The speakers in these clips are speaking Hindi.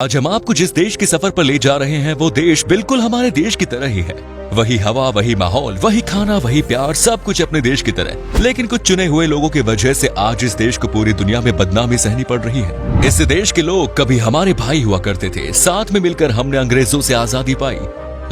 आज हम आपको जिस देश के सफर पर ले जा रहे हैं वो देश बिल्कुल हमारे देश की तरह ही है। वही हवा, वही माहौल, वही खाना, वही प्यार, सब कुछ अपने देश की तरह। लेकिन कुछ चुने हुए लोगों की वजह से आज इस देश को पूरी दुनिया में बदनामी सहनी पड़ रही है। इस देश के लोग कभी हमारे भाई हुआ करते थे, साथ में मिलकर हमने अंग्रेजों से आजादी पाई।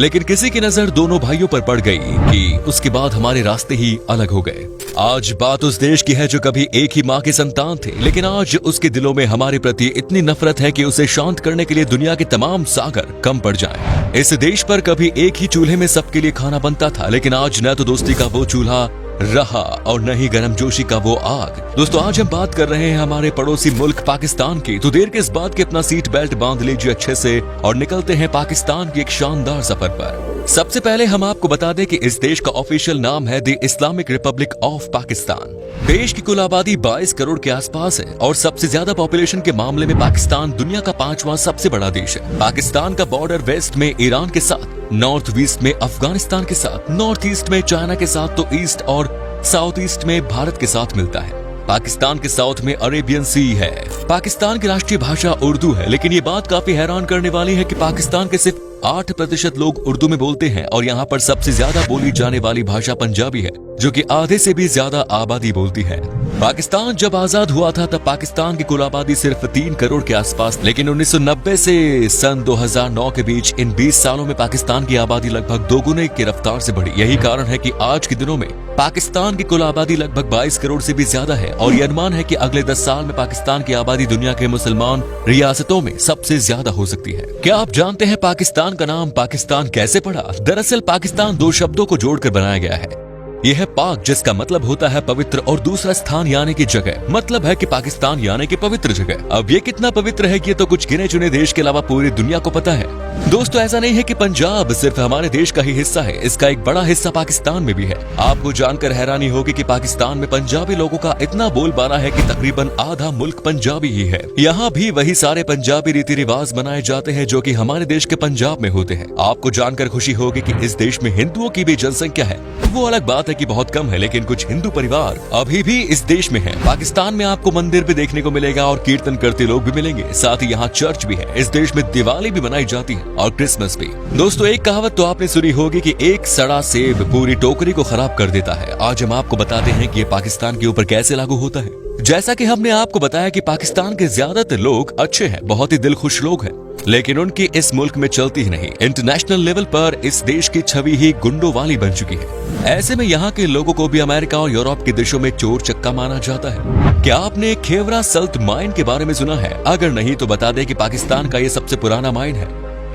लेकिन किसी की नजर दोनों भाइयों पर पड़ गई कि उसके बाद हमारे रास्ते ही अलग हो गए। आज बात उस देश की है जो कभी एक ही माँ के संतान थे, लेकिन आज उसके दिलों में हमारे प्रति इतनी नफरत है कि उसे शांत करने के लिए दुनिया के तमाम सागर कम पड़ जाएं। इस देश पर कभी एक ही चूल्हे में सबके लिए खाना बनता था, लेकिन आज न तो दोस्ती का वो चूल्हा रहा और न ही गर्मजोशी का वो आग। दोस्तों, आज हम बात कर रहे हैं हमारे पड़ोसी मुल्क पाकिस्तान की। तो देर किस बात की, अपना सीट बेल्ट बांध लीजिए अच्छे से और निकलते हैं पाकिस्तान की एक शानदार सफर पर। सबसे पहले हम आपको बता दें कि इस देश का ऑफिशियल नाम है the Islamic Republic of Pakistan. देश की कुल आबादी 22 करोड़ के आसपास है और सबसे ज्यादा पॉपुलेशन के मामले में पाकिस्तान दुनिया का 5वां सबसे बड़ा देश है। पाकिस्तान का बॉर्डर वेस्ट में ईरान के साथ, नॉर्थ ईस्ट में अफगानिस्तान के साथ, नॉर्थ ईस्ट में चाइना के साथ, तो ईस्ट और साउथ ईस्ट में भारत के साथ मिलता है। पाकिस्तान के साउथ में अरेबियन सी है। पाकिस्तान की राष्ट्रीय भाषा उर्दू है, लेकिन ये बात काफी हैरान करने वाली है कि पाकिस्तान के सिर्फ 8% लोग उर्दू में बोलते हैं और यहाँ पर सबसे ज्यादा बोली जाने वाली भाषा पंजाबी है, जो कि आधे से भी ज्यादा आबादी बोलती है। पाकिस्तान जब आजाद हुआ था तब पाकिस्तान की कुल आबादी सिर्फ 3 करोड़ के आसपास, लेकिन 1990 से सन 2009 के बीच इन 20 सालों में पाकिस्तान की आबादी लगभग दोगुने की रफ्तार से बढ़ी। यही कारण है कि आज के दिनों में पाकिस्तान की कुल आबादी लगभग 22 करोड़ से भी ज्यादा है और ये अनुमान है कि अगले 10 साल में पाकिस्तान की आबादी दुनिया के मुसलमान रियासतों में सबसे ज्यादा हो सकती है। क्या आप जानते हैं पाकिस्तान का नाम पाकिस्तान कैसे पड़ा? दरअसल पाकिस्तान 2 शब्दों को जोड़कर बनाया गया है। यह है पाक, जिसका मतलब होता है पवित्र, और दूसरा स्थान यानी कि जगह, मतलब है कि पाकिस्तान यानी कि पवित्र जगह। अब ये कितना पवित्र है ये तो कुछ गिने चुने देश के अलावा पूरी दुनिया को पता है। दोस्तों, ऐसा नहीं है कि पंजाब सिर्फ हमारे देश का ही हिस्सा है, इसका एक बड़ा हिस्सा पाकिस्तान में भी है। आपको जानकर हैरानी होगी कि पाकिस्तान में पंजाबी लोगों का इतना बोलबाला है कि तकरीबन आधा मुल्क पंजाबी ही है। यहाँ भी वही सारे पंजाबी रीति रिवाज मनाए जाते हैं जो कि हमारे देश के पंजाब में होते हैं। आपको जानकर खुशी होगी कि इस देश में हिंदुओं की भी जनसंख्या है। वो अलग बात है कि बहुत कम है, लेकिन कुछ हिंदू परिवार अभी भी इस देश में हैं। पाकिस्तान में आपको मंदिर भी देखने को मिलेगा और कीर्तन करते लोग भी मिलेंगे, साथ ही यहाँ चर्च भी है। इस देश में दिवाली भी मनाई जाती है और क्रिसमस भी। दोस्तों, एक कहावत तो आपने सुनी होगी कि एक सड़ा सेब पूरी टोकरी को खराब कर देता है। आज हम आपको बताते हैं कि ये पाकिस्तान के ऊपर कैसे लागू होता है। जैसा कि हमने आपको बताया कि पाकिस्तान के ज्यादातर लोग अच्छे हैं, बहुत ही दिलखुश लोग हैं, लेकिन उनकी इस मुल्क में चलती ही नहीं। इंटरनेशनल लेवल पर इस देश की छवि ही गुंडों वाली बन चुकी है। ऐसे में यहाँ के लोगों को भी अमेरिका और यूरोप के देशों में चोर चक्का माना जाता है। क्या आपने खेवरा सल्ट माइन के बारे में सुना है? अगर नहीं तो बता दें कि पाकिस्तान का ये सबसे पुराना माइन है।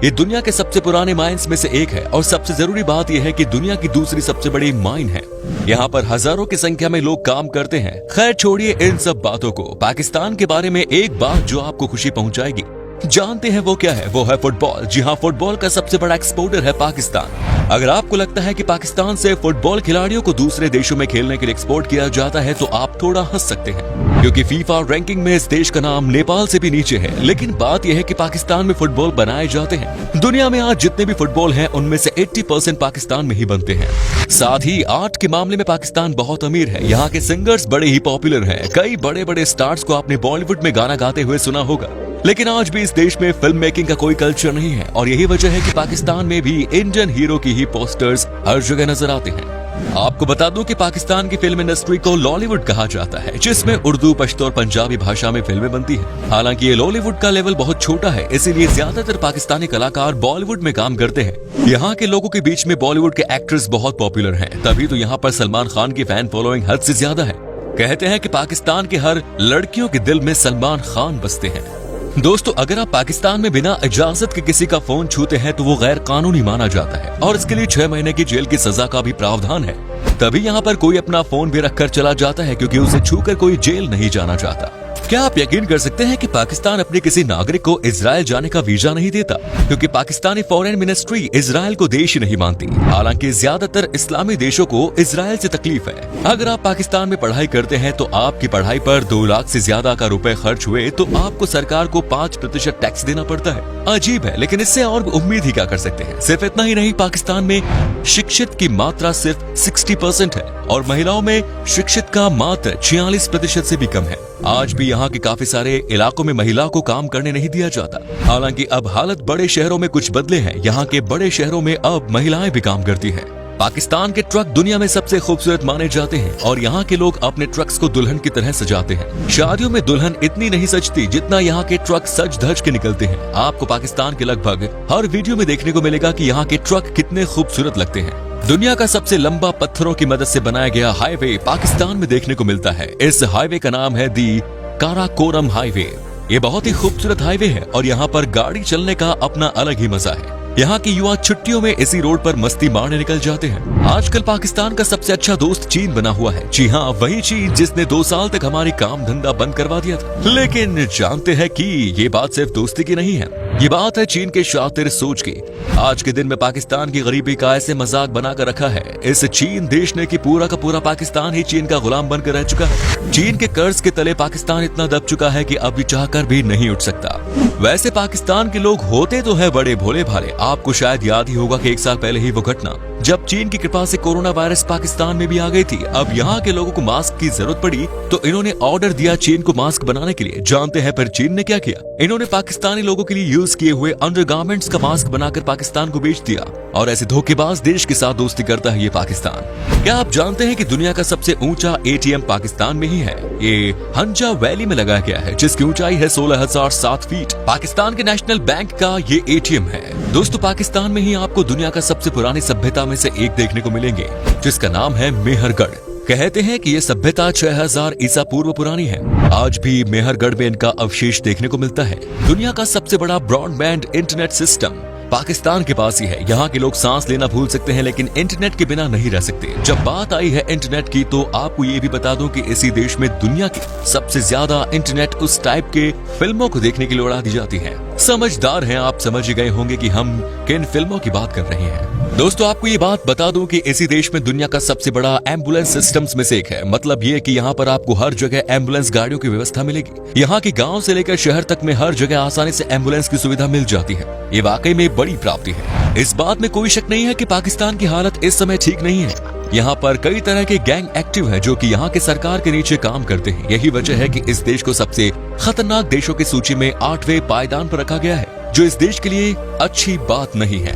ये दुनिया के सबसे पुराने माइंस में से एक है और सबसे जरूरी बात यह है कि दुनिया की दूसरी सबसे बड़ी माइन है। यहाँ पर हजारों की संख्या में लोग काम करते हैं। खैर छोड़िए इन सब बातों को। पाकिस्तान के बारे में एक बात जो आपको खुशी पहुंचाएगी, जानते हैं वो क्या है? वो है फुटबॉल। जी हाँ, फुटबॉल का सबसे बड़ा एक्सपोर्टर है पाकिस्तान। अगर आपको लगता है कि पाकिस्तान से फुटबॉल खिलाड़ियों को दूसरे देशों में खेलने के लिए एक्सपोर्ट किया जाता है तो आप थोड़ा हंस सकते हैं, क्योंकि फीफा रैंकिंग में इस देश का नाम नेपाल से भी नीचे है। लेकिन बात यह है कि पाकिस्तान में फुटबॉल बनाए जाते हैं। दुनिया में आज जितने भी फुटबॉल हैं उनमें से 80% पाकिस्तान में ही बनते हैं। साथ ही आर्ट के मामले में पाकिस्तान बहुत अमीर है। यहाँ के सिंगर्स बड़े ही पॉपुलर हैं। कई बड़े बड़े स्टार्स को आपने बॉलीवुड में गाना गाते हुए सुना होगा। लेकिन आज भी इस देश में फिल्म मेकिंग का कोई कल्चर नहीं है और यही वजह है कि पाकिस्तान में भी इंडियन हीरो की ही पोस्टर्स हर जगह नजर आते हैं। आपको बता दूं कि पाकिस्तान की फिल्म इंडस्ट्री को लॉलीवुड कहा जाता है, जिसमें उर्दू, पश्तो और पंजाबी भाषा में फिल्में बनती हैं। हालांकि ये लॉलीवुड का लेवल बहुत छोटा है, इसीलिए ज्यादातर पाकिस्तानी कलाकार बॉलीवुड में काम करते हैं। यहाँ के लोगों के बीच में बॉलीवुड के एक्टर्स बहुत पॉपुलर हैं, तभी तो यहाँ पर सलमान खान की फैन फॉलोइंग हद से ज्यादा है। कहते हैं कि पाकिस्तान के हर लड़कियों के दिल में सलमान खान बसते हैं। दोस्तों, अगर आप पाकिस्तान में बिना इजाजत के किसी का फोन छूते हैं तो वो गैर कानूनी माना जाता है और इसके लिए 6 महीने की जेल की सजा का भी प्रावधान है। तभी यहाँ पर कोई अपना फोन भी रखकर चला जाता है, क्योंकि उसे छूकर कोई जेल नहीं जाना चाहता। क्या आप यकीन कर सकते हैं कि पाकिस्तान अपने किसी नागरिक को इजराइल जाने का वीजा नहीं देता, क्योंकि पाकिस्तानी फॉरेन मिनिस्ट्री इजराइल को देश ही नहीं मानती। हालांकि ज्यादातर इस्लामी देशों को इजराइल से तकलीफ है। अगर आप पाकिस्तान में पढ़ाई करते हैं तो आपकी पढ़ाई पर 2 लाख से ज्यादा का रुपए खर्च हुए तो आपको सरकार को 5% टैक्स देना पड़ता है। अजीब है, लेकिन इससे और उम्मीद ही क्या कर सकते हैं। सिर्फ इतना ही नहीं, पाकिस्तान में शिक्षित की मात्रा सिर्फ 60% है और महिलाओं में शिक्षित का मात्र 46% से भी कम है। आज भी भी यहाँ के काफी सारे इलाकों में महिला को काम करने नहीं दिया जाता। हालांकि अब हालत बड़े शहरों में कुछ बदले हैं। यहाँ के बड़े शहरों में अब महिलाएं भी काम करती हैं। पाकिस्तान के ट्रक दुनिया में सबसे खूबसूरत माने जाते हैं और यहाँ के लोग अपने ट्रक्स को दुल्हन की तरह सजाते हैं। शादियों में दुल्हन इतनी नहीं सजती जितना यहाँ के ट्रक सज धज के निकलते हैं। आपको पाकिस्तान के लगभग हर वीडियो में देखने को मिलेगा कि यहाँ के ट्रक कितने खूबसूरत लगते हैं। दुनिया का सबसे लंबा पत्थरों की मदद से बनाया गया हाईवे पाकिस्तान में देखने को मिलता है। इस हाईवे का नाम है दी काराकोरम हाईवे। ये बहुत ही खूबसूरत हाईवे है और यहाँ पर गाड़ी चलने का अपना अलग ही मजा है। यहाँ के युवा छुट्टियों में इसी रोड पर मस्ती मारने निकल जाते हैं। आजकल पाकिस्तान का सबसे अच्छा दोस्त चीन बना हुआ है। जी हाँ, वही चीन जिसने 2 साल तक हमारी काम धंधा बंद करवा दिया था। लेकिन जानते हैं कि ये बात सिर्फ दोस्ती की नहीं है, ये बात है चीन के शातिर सोच की। आज के दिन में पाकिस्तान की गरीबी का ऐसे मजाक बनाकर रखा है इस चीन देश ने कि पूरा का पूरा पाकिस्तान ही चीन का गुलाम बनकर रह चुका है। चीन के कर्ज के तले पाकिस्तान इतना दब चुका है कि अब भी चाहकर भी नहीं उठ सकता। वैसे पाकिस्तान के लोग होते तो है बड़े भोले भाले। आपको शायद याद ही होगा कि 1 साल पहले ही वो घटना जब चीन की कृपा से कोरोना वायरस पाकिस्तान में भी आ गई थी। अब यहाँ के लोगों को मास्क की जरूरत पड़ी तो इन्होंने ऑर्डर दिया चीन को मास्क बनाने के लिए। जानते हैं फिर चीन ने क्या किया? इन्होंने पाकिस्तानी लोगों के लिए यूज किए हुए अंडरगारमेंट्स का मास्क बनाकर पाकिस्तान को बेच दिया। और ऐसे धोखेबाज देश के साथ दोस्ती करता है ये पाकिस्तान। क्या आप जानते हैं कि दुनिया का सबसे ऊंचा एटीएम पाकिस्तान में ही है? ये हंजा वैली में लगाया गया है जिसकी ऊंचाई है 16,007 फीट। पाकिस्तान के नेशनल बैंक का ये एटीएम है। दोस्तों, पाकिस्तान में ही आपको दुनिया का सबसे पुरानी सभ्यता में से एक देखने को मिलेंगे जिसका नाम है मेहरगढ़। कहते हैं कि ये सभ्यता 6000 ईसा पूर्व पुरानी है। आज भी मेहरगढ़ में इनका अवशेष देखने को मिलता है। दुनिया का सबसे बड़ा ब्रॉडबैंड इंटरनेट सिस्टम पाकिस्तान के पास ही है। यहाँ के लोग सांस लेना भूल सकते हैं लेकिन इंटरनेट के बिना नहीं रह सकते। जब बात आई है इंटरनेट की तो आपको ये भी बता दूं कि इसी देश में दुनिया की सबसे ज्यादा इंटरनेट उस टाइप के फिल्मों को देखने के लिए उड़ा दी जाती है। समझदार हैं आप, समझ गए होंगे कि हम किन फिल्मों की बात कर रहे हैं। दोस्तों, आपको ये बात बता दूं कि इसी देश में दुनिया का सबसे बड़ा एम्बुलेंस सिस्टम्स में से एक है। मतलब ये कि यहाँ पर आपको हर जगह एम्बुलेंस गाड़ियों की व्यवस्था मिलेगी। यहाँ के गांव से लेकर शहर तक में हर जगह आसानी से एम्बुलेंस की सुविधा मिल जाती है। ये वाकई में बड़ी प्राप्ति है। इस बात में कोई शक नहीं है कि पाकिस्तान की हालत इस समय ठीक नहीं है। यहाँ पर कई तरह के गैंग एक्टिव हैं जो कि यहाँ के सरकार के नीचे काम करते हैं। यही वजह है कि इस देश को सबसे खतरनाक देशों की सूची में 8वें पायदान पर रखा गया है, जो इस देश के लिए अच्छी बात नहीं है।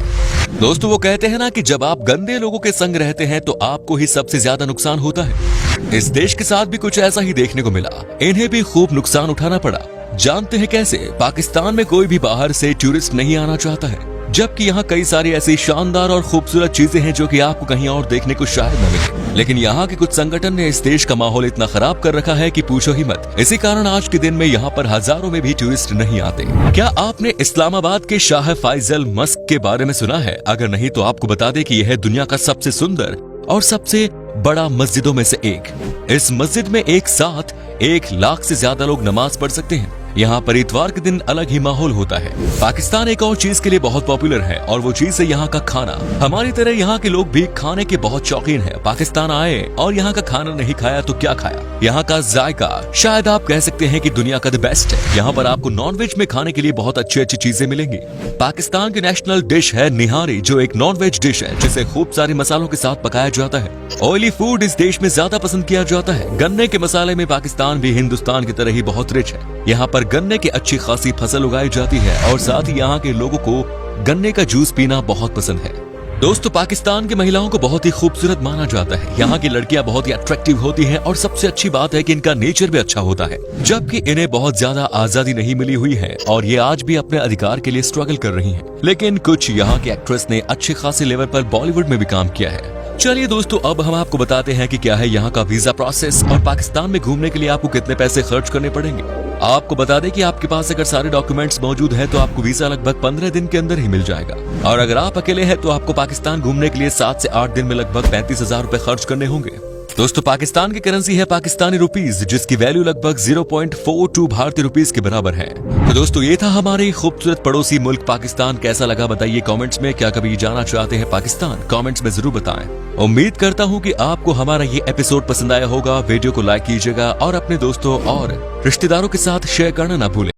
दोस्तों, वो कहते हैं ना कि जब आप गंदे लोगों के संग रहते हैं तो आपको ही सबसे ज्यादा नुकसान होता है। इस देश के साथ भी कुछ ऐसा ही देखने को मिला। इन्हें भी खूब नुकसान उठाना पड़ा। जानते हैं कैसे? पाकिस्तान में कोई भी बाहर से टूरिस्ट नहीं आना चाहता है, जबकि यहाँ कई सारी ऐसी शानदार और खूबसूरत चीजें हैं जो कि आपको कहीं और देखने को शायद न मिले। लेकिन यहाँ के कुछ संगठन ने इस देश का माहौल इतना खराब कर रखा है कि पूछो ही मत। इसी कारण आज के दिन में यहाँ पर हजारों में भी टूरिस्ट नहीं आते। क्या आपने इस्लामाबाद के शाह फैसल मस्क के बारे में सुना है? अगर नहीं तो आपको बता दें कि यह दुनिया का सबसे सुंदर और सबसे बड़ा मस्जिदों में से एक। इस मस्जिद में एक साथ 1 लाख से ज्यादा लोग नमाज पढ़ सकते हैं। यहाँ पर इतवार के दिन अलग ही माहौल होता है। पाकिस्तान एक और चीज के लिए बहुत पॉपुलर है और वो चीज है यहाँ का खाना। हमारी तरह यहाँ के लोग भी खाने के बहुत शौकीन हैं। पाकिस्तान आए और यहाँ का खाना नहीं खाया तो क्या खाया? यहाँ का जायका शायद आप कह सकते हैं कि दुनिया का द बेस्ट है। यहाँ पर आपको नॉनवेज में खाने के लिए बहुत अच्छी अच्छी चीजें मिलेंगी। पाकिस्तान की नेशनल डिश है निहारी, जो एक नॉनवेज डिश है जिसे खूब सारे मसालों के साथ पकाया जाता है। ऑयली फूड इस देश में ज्यादा पसंद किया जाता है। गन्ने के मसाले में पाकिस्तान भी हिंदुस्तान की तरह ही बहुत रिच है। यहाँ पर गन्ने की अच्छी खासी फसल उगाई जाती है और साथ ही यहाँ के लोगों को गन्ने का जूस पीना बहुत पसंद है। दोस्तों, पाकिस्तान की महिलाओं को बहुत ही खूबसूरत माना जाता है। यहाँ की लड़कियां बहुत ही अट्रैक्टिव होती हैं और सबसे अच्छी बात है कि इनका नेचर भी अच्छा होता है, जबकि इन्हें बहुत ज्यादा आजादी नहीं मिली हुई है और ये आज भी अपने अधिकार के लिए स्ट्रगल कर रही हैं। लेकिन कुछ यहाँ के एक्ट्रेस ने अच्छे खासे लेवल पर बॉलीवुड में भी काम किया है। चलिए दोस्तों, अब हम आपको बताते हैं कि क्या है यहाँ का वीजा प्रोसेस और पाकिस्तान में घूमने के लिए आपको कितने पैसे खर्च करने पड़ेंगे। आपको बता दें कि आपके पास अगर सारे डॉक्यूमेंट्स मौजूद हैं तो आपको वीजा लगभग 15 दिन के अंदर ही मिल जाएगा। और अगर आप अकेले हैं तो आपको पाकिस्तान घूमने के लिए 7 से 8 दिन में लगभग 35,000 रुपए खर्च करने होंगे। दोस्तों, पाकिस्तान की करेंसी है पाकिस्तानी रुपीज, जिसकी वैल्यू लगभग 0.42 भारतीय रुपीज के बराबर है। तो दोस्तों, ये था हमारे खूबसूरत पड़ोसी मुल्क पाकिस्तान। कैसा लगा बताइए कमेंट्स में। क्या कभी जाना चाहते हैं पाकिस्तान? कमेंट्स में जरूर बताएं। उम्मीद करता हूँ कि आपको हमारा ये एपिसोड पसंद आया होगा। वीडियो को लाइक कीजिएगा और अपने दोस्तों और रिश्तेदारों के साथ शेयर करना ना भूलें।